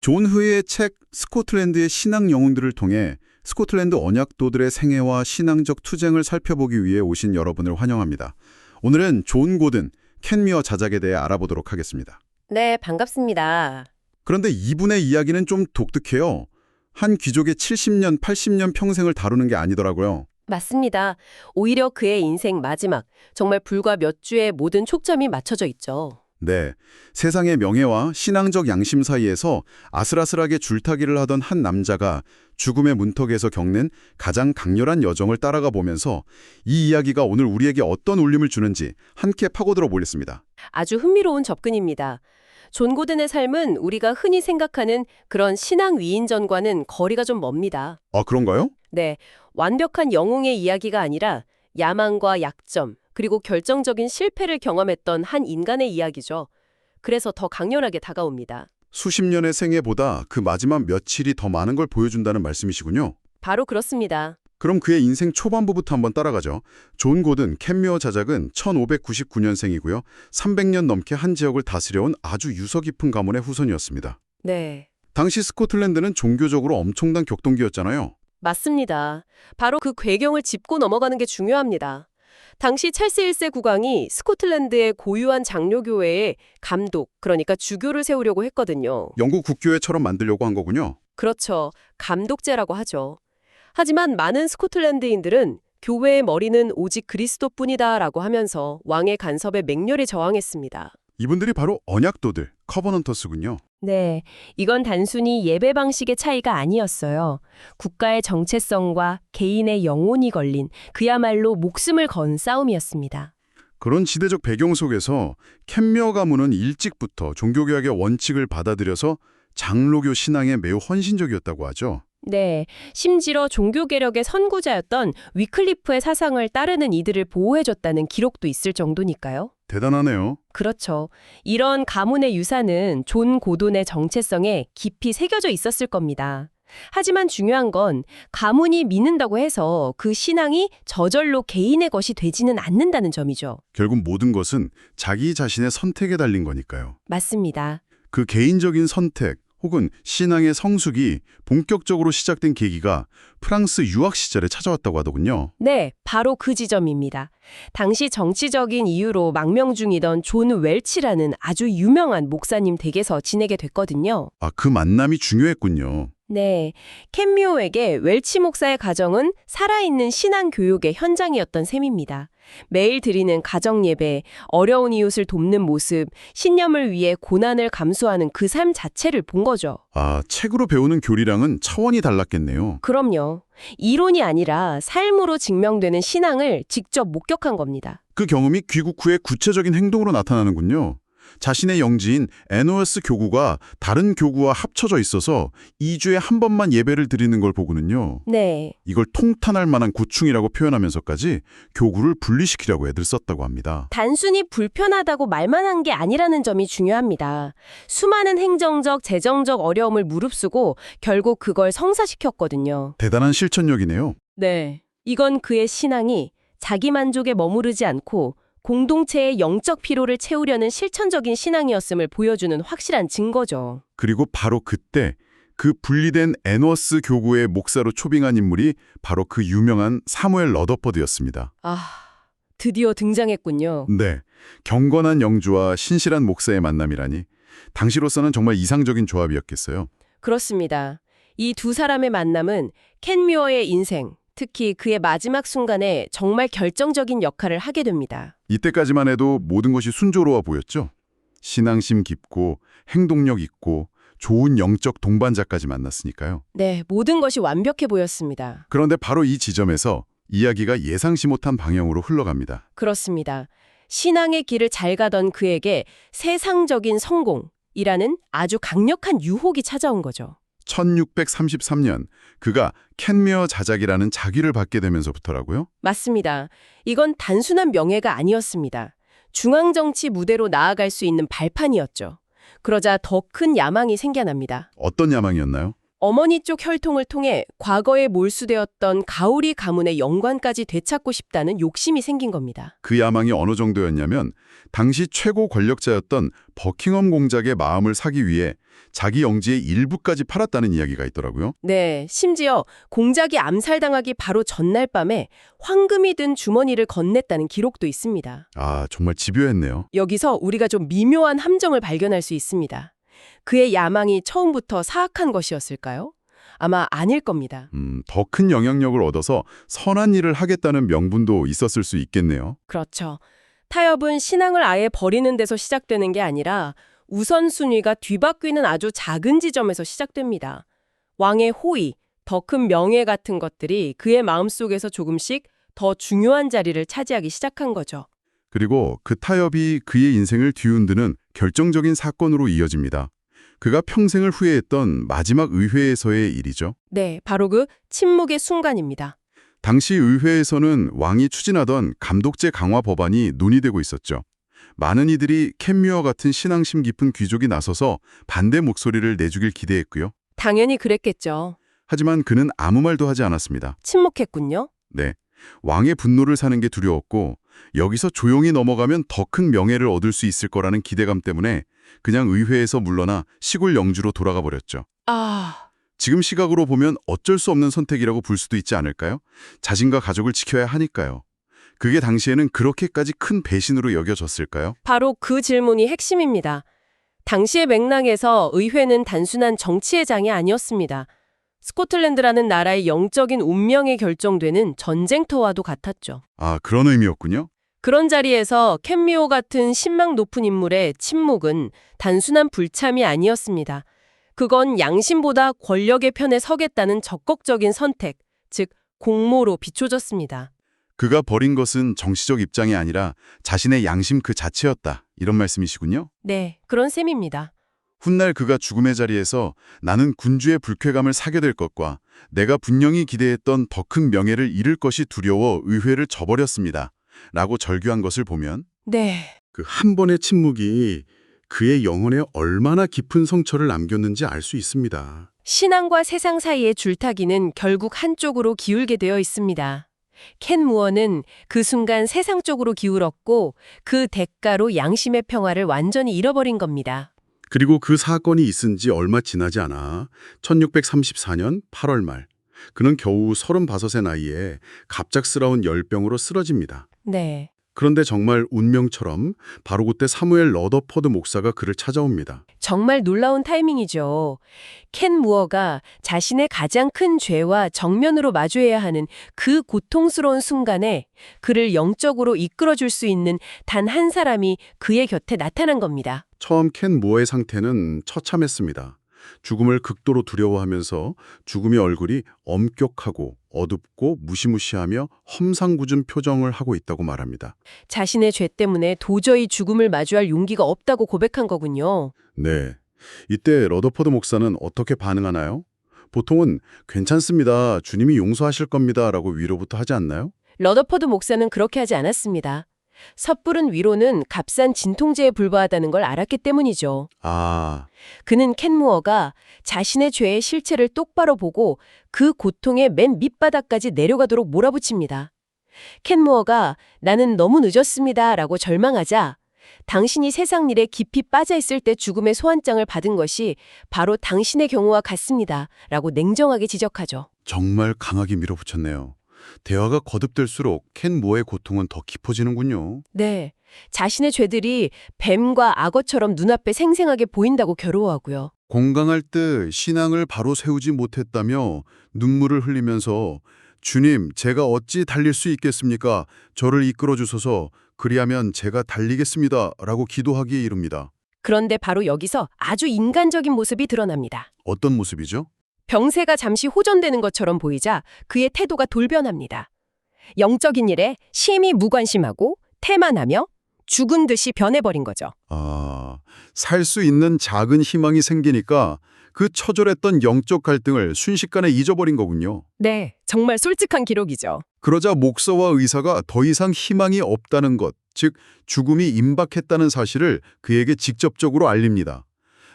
존 흐의 책 스코틀랜드의 신앙 영웅들을 통해 스코틀랜드 언약도들의 생애와 신앙적 투쟁을 살펴보기 위해 오신 여러분을 환영합니다. 오늘은 존 고든, 켄 뮤어 자작에 대해 알아보도록 하겠습니다. 네, 반갑습니다. 그런데 이분의 이야기는 좀 독특해요. 한 귀족의 70년, 80년 평생을 다루는 게 아니더라고요. 맞습니다. 오히려 그의 인생 마지막, 정말 불과 몇 주에 모든 초점이 맞춰져 있죠. 네, 세상의 명예와 신앙적 양심 사이에서 아슬아슬하게 줄타기를 하던 한 남자가 죽음의 문턱에서 겪는 가장 강렬한 여정을 따라가 보면서 이 이야기가 오늘 우리에게 어떤 울림을 주는지 함께 파고들어 보겠습니다. 아주 흥미로운 접근입니다. 존 고든의 삶은 우리가 흔히 생각하는 그런 신앙 위인전과는 거리가 좀 멉니다. 아, 그런가요? 네, 완벽한 영웅의 이야기가 아니라 야망과 약점, 그리고 결정적인 실패를 경험했던 한 인간의 이야기죠. 그래서 더 강렬하게 다가옵니다. 수십 년의 생애보다 그 마지막 며칠이 더 많은 걸 보여준다는 말씀이시군요. 바로 그렇습니다. 그럼 그의 인생 초반부부터 한번 따라가죠. 존 고든, 켄 뮤어 자작은 1599년생이고요. 300년 넘게 한 지역을 다스려온 아주 유서 깊은 가문의 후손이었습니다. 네, 당시 스코틀랜드는 종교적으로 엄청난 격동기였잖아요. 맞습니다. 바로 그 괴경을 짚고 넘어가는 게 중요합니다. 당시 찰스 1세 국왕이 스코틀랜드의 고유한 장로교회에 감독, 그러니까 주교를 세우려고 했거든요. 영국 국교회처럼 만들려고 한 거군요. 그렇죠. 감독제라고 하죠. 하지만 많은 스코틀랜드인들은 교회의 머리는 오직 그리스도뿐이다라고 하면서 왕의 간섭에 맹렬히 저항했습니다. 이분들이 바로 언약도들, 커버넌터스군요. 네, 이건 단순히 예배 방식의 차이가 아니었어요. 국가의 정체성과 개인의 영혼이 걸린 그야말로 목숨을 건 싸움이었습니다. 그런 시대적 배경 속에서 켄 뮤어 가문은 일찍부터 종교개혁의 원칙을 받아들여서 장로교 신앙에 매우 헌신적이었다고 하죠. 네, 심지어 종교개혁의 선구자였던 위클리프의 사상을 따르는 이들을 보호해줬다는 기록도 있을 정도니까요. 대단하네요. 그렇죠. 이런 가문의 유산은 존 고든의 정체성에 깊이 새겨져 있었을 겁니다. 하지만 중요한 건 가문이 믿는다고 해서 그 신앙이 저절로 개인의 것이 되지는 않는다는 점이죠. 결국 모든 것은 자기 자신의 선택에 달린 거니까요. 맞습니다. 그 개인적인 선택 혹은 신앙의 성숙이 본격적으로 시작된 계기가 프랑스 유학 시절에 찾아왔다고 하더군요. 네, 바로 그 지점입니다. 당시 정치적인 이유로 망명 중이던 존 웰치라는 아주 유명한 목사님 댁에서 지내게 됐거든요. 아, 그 만남이 중요했군요. 네, 켄 뮤어에게 웰치 목사의 가정은 살아있는 신앙 교육의 현장이었던 셈입니다. 매일 드리는 가정 예배, 어려운 이웃을 돕는 모습, 신념을 위해 고난을 감수하는 그 삶 자체를 본 거죠. 아, 책으로 배우는 교리랑은 차원이 달랐겠네요. 그럼요. 이론이 아니라 삶으로 증명되는 신앙을 직접 목격한 겁니다. 그 경험이 귀국 후에 구체적인 행동으로 나타나는군요. 자신의 영지인 애너스 교구가 다른 교구와 합쳐져 있어서 2주에 한 번만 예배를 드리는 걸 보고는요. 네. 이걸 통탄할 만한 고충이라고 표현하면서까지 교구를 분리시키려고 애들 썼다고 합니다. 단순히 불편하다고 말만 한 게 아니라는 점이 중요합니다. 수많은 행정적, 재정적 어려움을 무릅쓰고 결국 그걸 성사시켰거든요. 대단한 실천력이네요. 네. 이건 그의 신앙이 자기 만족에 머무르지 않고 공동체의 영적 피로를 채우려는 실천적인 신앙이었음을 보여주는 확실한 증거죠. 그리고 바로 그때 그 분리된 애너스 교구의 목사로 초빙한 인물이 바로 그 유명한 사무엘 러더퍼드였습니다. 아, 드디어 등장했군요. 네, 경건한 영주와 신실한 목사의 만남이라니 당시로서는 정말 이상적인 조합이었겠어요. 그렇습니다. 이 두 사람의 만남은 켄 뮤어의 인생, 특히 그의 마지막 순간에 정말 결정적인 역할을 하게 됩니다. 이때까지만 해도 모든 것이 순조로워 보였죠. 신앙심 깊고 행동력 있고 좋은 영적 동반자까지 만났으니까요. 네, 모든 것이 완벽해 보였습니다. 그런데 바로 이 지점에서 이야기가 예상치 못한 방향으로 흘러갑니다. 그렇습니다. 신앙의 길을 잘 가던 그에게 세상적인 성공이라는 아주 강력한 유혹이 찾아온 거죠. 1633년 그가 켄 뮤어 자작이라는 자기를 받게 되면서부터라고요? 맞습니다. 이건 단순한 명예가 아니었습니다. 중앙정치 무대로 나아갈 수 있는 발판이었죠. 그러자 더 큰 야망이 생겨납니다. 어떤 야망이었나요? 어머니 쪽 혈통을 통해 과거에 몰수되었던 가오리 가문의 영광까지 되찾고 싶다는 욕심이 생긴 겁니다. 그 야망이 어느 정도였냐면 당시 최고 권력자였던 버킹엄 공작의 마음을 사기 위해 자기 영지의 일부까지 팔았다는 이야기가 있더라고요. 네, 심지어 공작이 암살당하기 바로 전날 밤에 황금이 든 주머니를 건넸다는 기록도 있습니다. 아, 정말 집요했네요. 여기서 우리가 좀 미묘한 함정을 발견할 수 있습니다. 그의 야망이 처음부터 사악한 것이었을까요? 아마 아닐 겁니다. 더 큰 영향력을 얻어서 선한 일을 하겠다는 명분도 있었을 수 있겠네요. 그렇죠. 타협은 신앙을 아예 버리는 데서 시작되는 게 아니라 우선순위가 뒤바뀌는 아주 작은 지점에서 시작됩니다. 왕의 호의, 더 큰 명예 같은 것들이 그의 마음속에서 조금씩 더 중요한 자리를 차지하기 시작한 거죠. 그리고 그 타협이 그의 인생을 뒤흔드는 결정적인 사건으로 이어집니다. 그가 평생을 후회했던 마지막 의회에서의 일이죠. 네, 바로 그 침묵의 순간입니다. 당시 의회에서는 왕이 추진하던 감독제 강화 법안이 논의되고 있었죠. 많은 이들이 켄 뮤어 같은 신앙심 깊은 귀족이 나서서 반대 목소리를 내주길 기대했고요. 당연히 그랬겠죠. 하지만 그는 아무 말도 하지 않았습니다. 침묵했군요. 네, 왕의 분노를 사는 게 두려웠고 여기서 조용히 넘어가면 더 큰 명예를 얻을 수 있을 거라는 기대감 때문에 그냥 의회에서 물러나 시골 영주로 돌아가 버렸죠. 지금 시각으로 보면 어쩔 수 없는 선택이라고 볼 수도 있지 않을까요? 자신과 가족을 지켜야 하니까요. 그게 당시에는 그렇게까지 큰 배신으로 여겨졌을까요? 바로 그 질문이 핵심입니다. 당시의 맥락에서 의회는 단순한 정치의 장이 아니었습니다. 스코틀랜드라는 나라의 영적인 운명이 결정되는 전쟁터와도 같았죠. 아, 그런 의미였군요. 그런 자리에서 켄 뮤어 같은 신망 높은 인물의 침묵은 단순한 불참이 아니었습니다. 그건 양심보다 권력의 편에 서겠다는 적극적인 선택, 즉 공모로 비춰졌습니다. 그가 버린 것은 정치적 입장이 아니라 자신의 양심 그 자체였다. 이런 말씀이시군요. 네, 그런 셈입니다. 훗날 그가 죽음의 자리에서 나는 군주의 불쾌감을 사게 될 것과 내가 분명히 기대했던 더 큰 명예를 잃을 것이 두려워 의회를 저버렸습니다. 라고 절규한 것을 보면 네, 그 한 번의 침묵이 그의 영혼에 얼마나 깊은 성처를 남겼는지 알 수 있습니다. 신앙과 세상 사이의 줄타기는 결국 한쪽으로 기울게 되어 있습니다. 켄 무어는 그 순간 세상 쪽으로 기울었고 그 대가로 양심의 평화를 완전히 잃어버린 겁니다. 그리고 그 사건이 있은 지 얼마 지나지 않아 1634년 8월 말 그는 겨우 35의 나이에 갑작스러운 열병으로 쓰러집니다. 네. 그런데 정말 운명처럼 바로 그때 사무엘 러더퍼드 목사가 그를 찾아옵니다. 정말 놀라운 타이밍이죠. 켄 무어가 자신의 가장 큰 죄와 정면으로 마주해야 하는 그 고통스러운 순간에 그를 영적으로 이끌어줄 수 있는 단 한 사람이 그의 곁에 나타난 겁니다. 처음 켄 무어의 상태는 처참했습니다. 죽음을 극도로 두려워하면서 죽음의 얼굴이 엄격하고 어둡고 무시무시하며 험상궂은 표정을 하고 있다고 말합니다. 자신의 죄 때문에 도저히 죽음을 마주할 용기가 없다고 고백한 거군요. 네. 이때 러더퍼드 목사는 어떻게 반응하나요? 보통은 괜찮습니다. 주님이 용서하실 겁니다. 라고 위로부터 하지 않나요? 러더퍼드 목사는 그렇게 하지 않았습니다. 섣부른 위로는 값싼 진통제에 불과하다는 걸 알았기 때문이죠. 아, 그는 켄 무어가 자신의 죄의 실체를 똑바로 보고 그 고통의 맨 밑바닥까지 내려가도록 몰아붙입니다. 켄 무어가 나는 너무 늦었습니다 라고 절망하자 당신이 세상 일에 깊이 빠져있을 때 죽음의 소환장을 받은 것이 바로 당신의 경우와 같습니다 라고 냉정하게 지적하죠. 정말 강하게 밀어붙였네요. 대화가 거듭될수록 켄 무어의 고통은 더 깊어지는군요. 네, 자신의 죄들이 뱀과 악어처럼 눈앞에 생생하게 보인다고 괴로워하고요. 공강할 때 신앙을 바로 세우지 못했다며 눈물을 흘리면서 주님, 제가 어찌 달릴 수 있겠습니까? 저를 이끌어 주소서 그리하면 제가 달리겠습니다. 라고 기도하기에 이릅니다. 그런데 바로 여기서 아주 인간적인 모습이 드러납니다. 어떤 모습이죠? 병세가 잠시 호전되는 것처럼 보이자 그의 태도가 돌변합니다. 영적인 일에 심히 무관심하고 태만하며 죽은 듯이 변해버린 거죠. 아, 살 수 있는 작은 희망이 생기니까 그 처절했던 영적 갈등을 순식간에 잊어버린 거군요. 네, 정말 솔직한 기록이죠. 그러자 목사와 의사가 더 이상 희망이 없다는 것, 즉 죽음이 임박했다는 사실을 그에게 직접적으로 알립니다.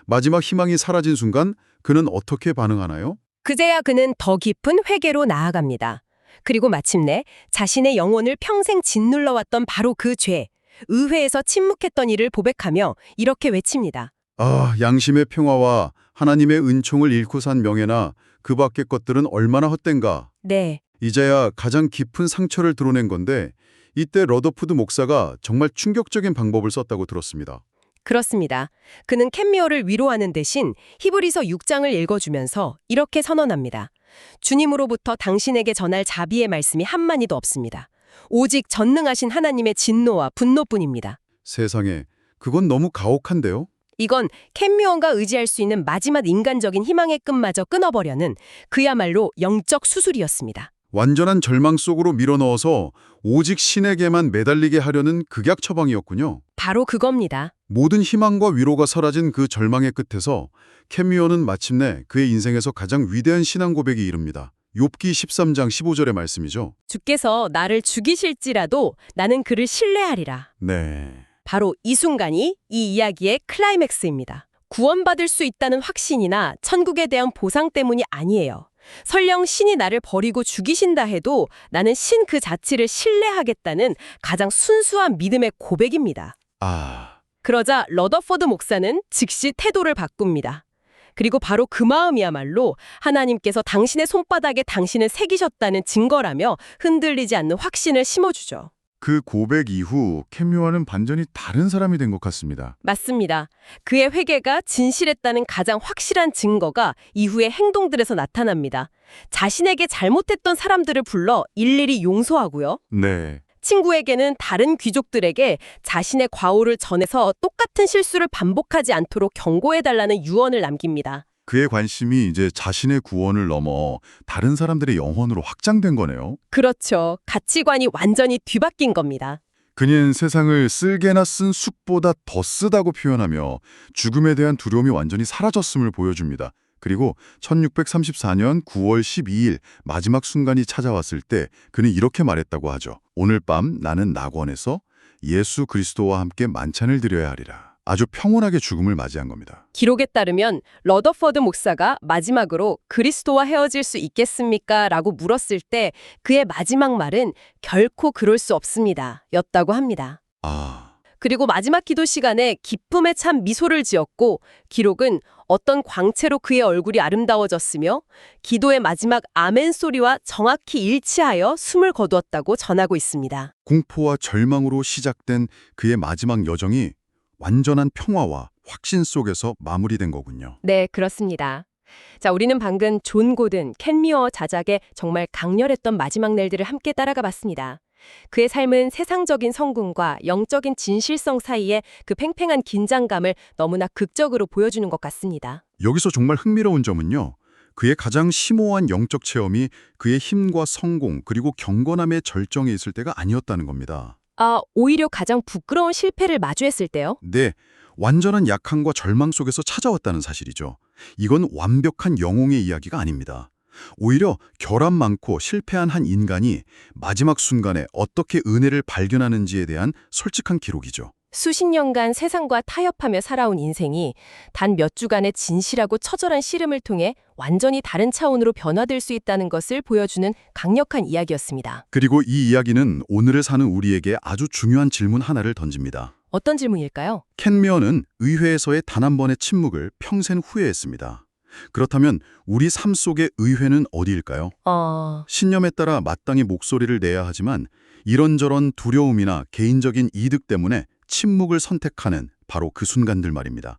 마지막 희망이 사라진 순간 그는 어떻게 반응하나요? 그제야 그는 더 깊은 회개로 나아갑니다. 그리고 마침내 자신의 영혼을 평생 짓눌러왔던 바로 그 죄, 의회에서 침묵했던 일을 고백하며 이렇게 외칩니다. 아, 양심의 평화와 하나님의 은총을 잃고 산 명예나 그 밖의 것들은 얼마나 헛된가. 네. 이제야 가장 깊은 상처를 드러낸 건데 이때 러더푸드 목사가 정말 충격적인 방법을 썼다고 들었습니다. 그렇습니다. 그는 캔미어를 위로하는 대신 히브리서 6장을 읽어주면서 이렇게 선언합니다. 주님으로부터 당신에게 전할 자비의 말씀이 한마디도 없습니다. 오직 전능하신 하나님의 진노와 분노뿐입니다. 세상에, 그건 너무 가혹한데요? 이건 캔미어가 의지할 수 있는 마지막 인간적인 희망의 끈마저 끊어버려는 그야말로 영적 수술이었습니다. 완전한 절망 속으로 밀어넣어서 오직 신에게만 매달리게 하려는 극약 처방이었군요. 바로 그겁니다. 모든 희망과 위로가 사라진 그 절망의 끝에서 캔미어는 마침내 그의 인생에서 가장 위대한 신앙 고백이 이릅니다. 욥기 13장 15절의 말씀이죠. 주께서 나를 죽이실지라도 나는 그를 신뢰하리라. 네. 바로 이 순간이 이 이야기의 클라이맥스입니다. 구원받을 수 있다는 확신이나 천국에 대한 보상 때문이 아니에요. 설령 신이 나를 버리고 죽이신다 해도 나는 신 그 자체를 신뢰하겠다는 가장 순수한 믿음의 고백입니다. 그러자 러더포드 목사는 즉시 태도를 바꿉니다. 그리고 바로 그 마음이야말로 하나님께서 당신의 손바닥에 당신을 새기셨다는 증거라며 흔들리지 않는 확신을 심어주죠. 그 고백 이후 캔미어는 반전이 다른 사람이 된 것 같습니다. 맞습니다. 그의 회개가 진실했다는 가장 확실한 증거가 이후의 행동들에서 나타납니다. 자신에게 잘못했던 사람들을 불러 일일이 용서하고요. 네. 친구에게는 다른 귀족들에게 자신의 과오를 전해서 똑같은 실수를 반복하지 않도록 경고해달라는 유언을 남깁니다. 그의 관심이 이제 자신의 구원을 넘어 다른 사람들의 영혼으로 확장된 거네요. 그렇죠. 가치관이 완전히 뒤바뀐 겁니다. 그는 세상을 쓸개나 쓴 숲보다 더 쓰다고 표현하며 죽음에 대한 두려움이 완전히 사라졌음을 보여줍니다. 그리고 1634년 9월 12일 마지막 순간이 찾아왔을 때 그는 이렇게 말했다고 하죠. 오늘 밤 나는 낙원에서 예수 그리스도와 함께 만찬을 드려야 하리라. 아주 평온하게 죽음을 맞이한 겁니다. 기록에 따르면 러더퍼드 목사가 마지막으로 그리스도와 헤어질 수 있겠습니까? 라고 물었을 때 그의 마지막 말은 결코 그럴 수 없습니다. 였다고 합니다. 그리고 마지막 기도 시간에 기쁨에 찬 미소를 지었고 기록은 어떤 광채로 그의 얼굴이 아름다워졌으며 기도의 마지막 아멘 소리와 정확히 일치하여 숨을 거두었다고 전하고 있습니다. 공포와 절망으로 시작된 그의 마지막 여정이 완전한 평화와 확신 속에서 마무리된 거군요. 네, 그렇습니다. 자, 우리는 방금 존 고든, 캔미어 자작의 정말 강렬했던 마지막 날들을 함께 따라가 봤습니다. 그의 삶은 세상적인 성공과 영적인 진실성 사이에 그 팽팽한 긴장감을 너무나 극적으로 보여주는 것 같습니다. 여기서 정말 흥미로운 점은요. 그의 가장 심오한 영적 체험이 그의 힘과 성공 그리고 경건함의 절정에 있을 때가 아니었다는 겁니다. 오히려 가장 부끄러운 실패를 마주했을 때요? 네, 완전한 약함과 절망 속에서 찾아왔다는 사실이죠. 이건 완벽한 영웅의 이야기가 아닙니다. 오히려 결함 많고 실패한 한 인간이 마지막 순간에 어떻게 은혜를 발견하는지에 대한 솔직한 기록이죠. 수십 년간 세상과 타협하며 살아온 인생이 단 몇 주간의 진실하고 처절한 씨름을 통해 완전히 다른 차원으로 변화될 수 있다는 것을 보여주는 강력한 이야기였습니다. 그리고 이 이야기는 오늘을 사는 우리에게 아주 중요한 질문 하나를 던집니다. 어떤 질문일까요? 캔미어는 의회에서의 단 한 번의 침묵을 평생 후회했습니다. 그렇다면 우리 삶 속의 의회는 어디일까요? 신념에 따라 마땅히 목소리를 내야 하지만 이런저런 두려움이나 개인적인 이득 때문에 침묵을 선택하는 바로 그 순간들 말입니다.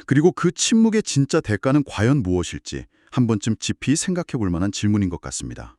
그리고 그 침묵의 진짜 대가는 과연 무엇일지 한 번쯤 깊이 생각해 볼 만한 질문인 것 같습니다.